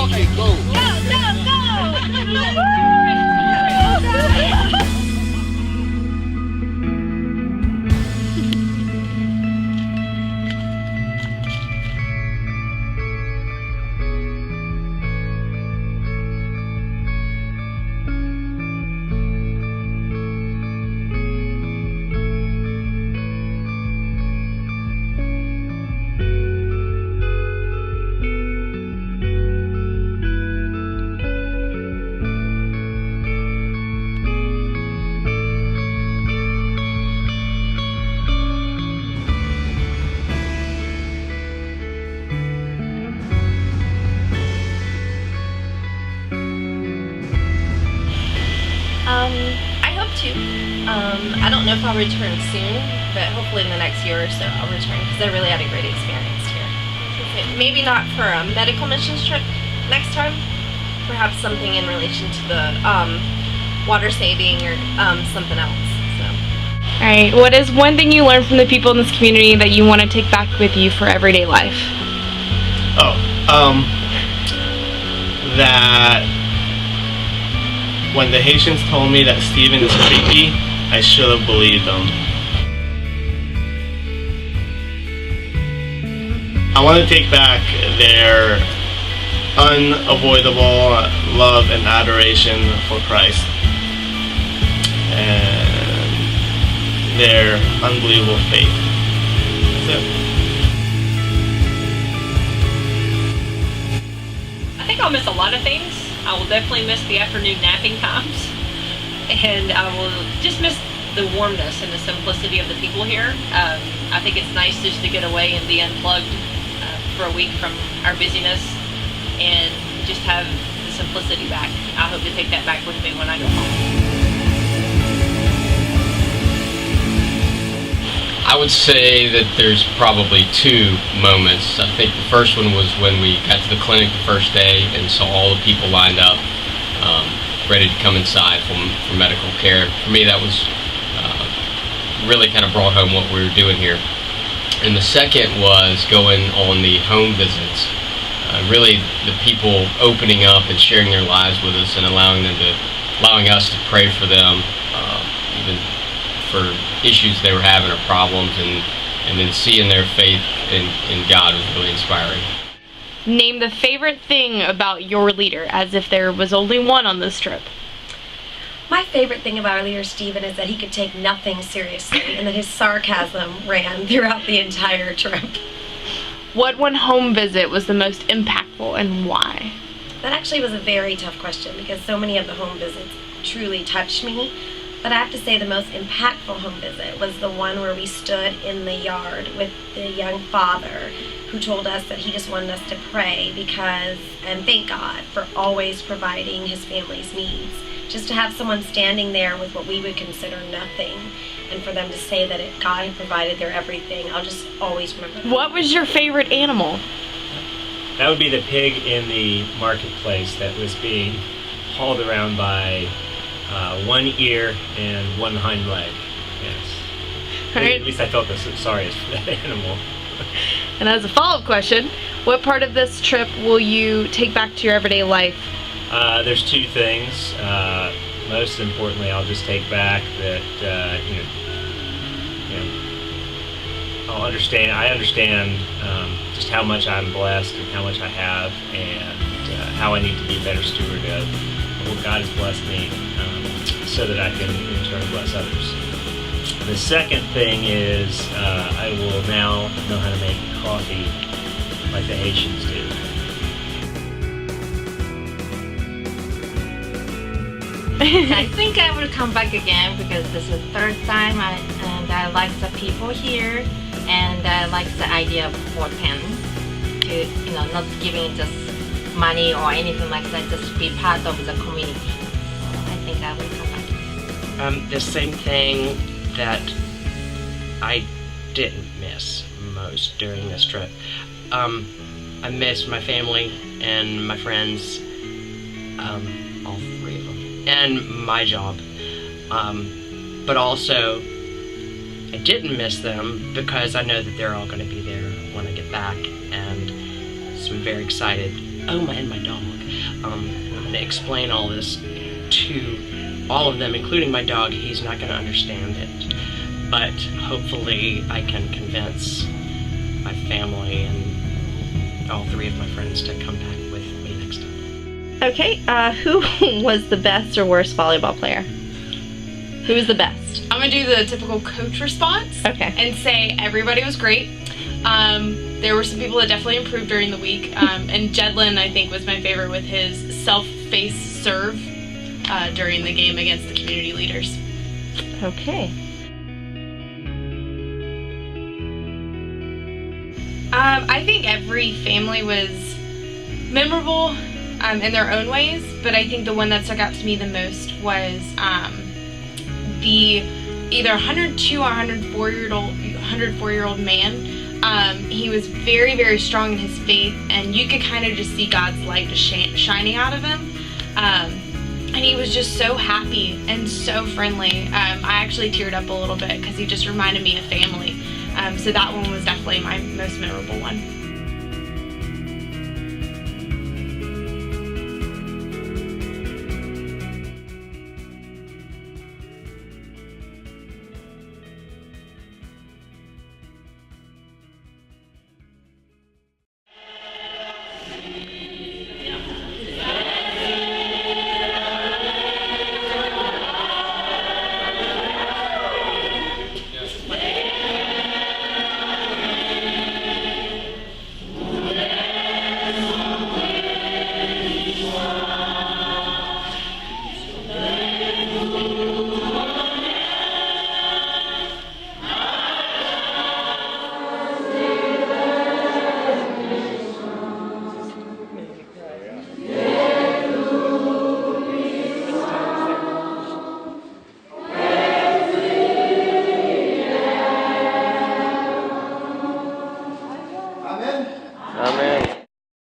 Okay, go. I hope to. I don't know if I'll return soon, but hopefully in the next year or so I'll return because I really had a great experience here. Maybe not for a medical missions trip next time, perhaps something in relation to the water saving or something else. So. All right, what is one thing you learned from the people in this community that you want to take back with you for everyday life? That when the Haitians told me that Steven is creepy, I should have believed them. I want to take back their unavoidable love and adoration for Christ and their unbelievable faith. That's it. I think I'll miss a lot of things. I will definitely miss the afternoon napping times, and I will just miss the warmness and the simplicity of the people here. I think it's nice just to get away and be unplugged for a week from our busyness and just have the simplicity back. I hope to take that back with me when I go home. I would say that there's probably two moments. I think the first one was when we got to the clinic the first day and saw all the people lined up, ready to come inside for medical care. For me, that was really kind of brought home what we were doing here. And the second was going on the home visits. Really, the people opening up and sharing their lives with us and allowing us to pray for them, even for issues they were having or problems, and then seeing their faith in God was really inspiring. Name the favorite thing about your leader, as if there was only one on this trip. My favorite thing about our leader, Stephen, is that he could take nothing seriously and that his sarcasm ran throughout the entire trip. What one home visit was the most impactful and why? That actually was a very tough question because so many of the home visits truly touched me. But I have to say the most impactful home visit was the one where we stood in the yard with the young father who told us that he just wanted us to pray because, and thank God for always providing his family's needs. Just to have someone standing there with what we would consider nothing and for them to say that God had provided their everything, I'll just always remember that. What was your favorite animal? That would be the pig in the marketplace that was being hauled around by one ear and one hind leg. Yes. Right. At least I felt the sorriest for that animal. And as a follow-up question, what part of this trip will you take back to your everyday life? There's two things. Most importantly, I'll just take back that I understand just how much I'm blessed and how much I have, and how I need to be a better steward of what God has blessed me, so that I can in turn bless others. The second thing is I will now know how to make coffee like the Haitians do. I think I will come back again because this is the third time, and I like the people here, and I like the idea of 410 to, not giving just money or anything like that, just be part of the community. So I think I will come back. The same thing that I didn't miss most during this trip. I missed my family and my friends, all three of them, and my job. But also, I didn't miss them because I know that they're all going to be there when I get back, and so I'm very excited and my dog. I'm going to explain all this to all of them, including my dog. He's not going to understand it, but hopefully I can convince my family and all 3 of my friends to come back with me next time. Okay, who was the best or worst volleyball player? Who was the best? I'm gonna do the typical coach response. Okay. And say everybody was great. There were some people that definitely improved during the week. And Jedlin, I think, was my favorite with his self-face serve during the game against the community leaders. Okay. I think every family was memorable in their own ways, but I think the one that stuck out to me the most was the either 102 or 104-year-old man. He was very, very strong in his faith, and you could kind of just see God's light just shining out of him. And he was just so happy and so friendly. I actually teared up a little bit because he just reminded me of family. So that one was definitely my most memorable one.